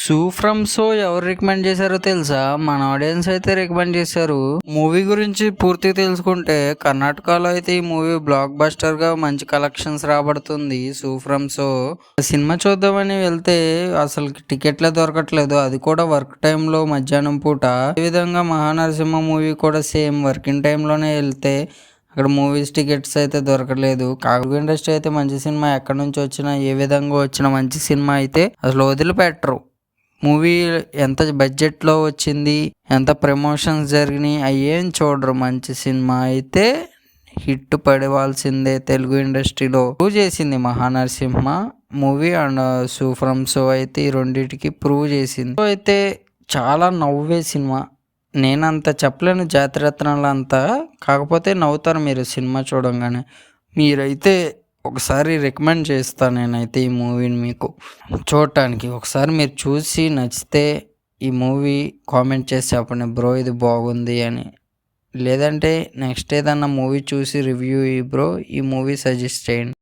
'సూ from so' ఎవరు recommend చేశారో తెలుసా? మన ఆడియన్స్ అయితే రికమెండ్ చేశారు. మూవీ గురించి పూర్తిగా తెలుసుకుంటే కర్ణాటకలో అయితే ఈ మూవీ బ్లాక్ బస్టర్‌గా మంచి కలెక్షన్స్ రాబడుతుంది 'సూ ఫ్రమ్ సో'. సినిమా చూద్దామని వెళ్తే అసలుకి టికెట్లే దొరకట్లేదు. అది కూడా వర్క్ టైంలో మధ్యాహ్నం పూట. అదేవిధంగా 'మహానరసింహ' మూవీ కూడా సేమ్ వర్కింగ్ టైంలోనే వెళ్తే అక్కడ మూవీస్ టికెట్స్ అయితే దొరకలేదు. తెలుగు ఇండస్ట్రీ అయితే మంచి సినిమా ఎక్కడి నుంచి వచ్చినా ఏ విధంగా వచ్చిన మంచి సినిమా అయితే అసలు వదిలిపెట్టరు. మూవీ ఎంత బడ్జెట్లో వచ్చింది, ఎంత ప్రమోషన్స్ జరిగినాయి అయ్యేం చూడరు. మంచి సినిమా అయితే హిట్ పడవలసిందే. తెలుగు ఇండస్ట్రీలో ప్రూవ్ చేసింది 'మహానరసింహ' మూవీ అండ్ 'సూ ఫ్రమ్ సో' అయితే ఈ రెండింటికి ప్రూవ్ చేసింది. సో అయితే చాలా నవ్వే సినిమా. నేనంత చెప్పలేను జాతిరత్నాలు అంతా, కాకపోతే నవ్వుతారు మీరు సినిమా చూడంగానే. మీరైతే ఒకసారి రికమెండ్ చేస్తాను నేనైతే ఈ మూవీని మీకు చూడటానికి. ఒకసారి మీరు చూసి నచ్చితే ఈ మూవీ కామెంట్ చేసి చెప్పండి, బ్రో ఇది బాగుంది అని. లేదంటే నెక్స్ట్ ఏదన్నా మూవీ చూసి రివ్యూ బ్రో ఈ మూవీ సజెస్ట్ చేయండి.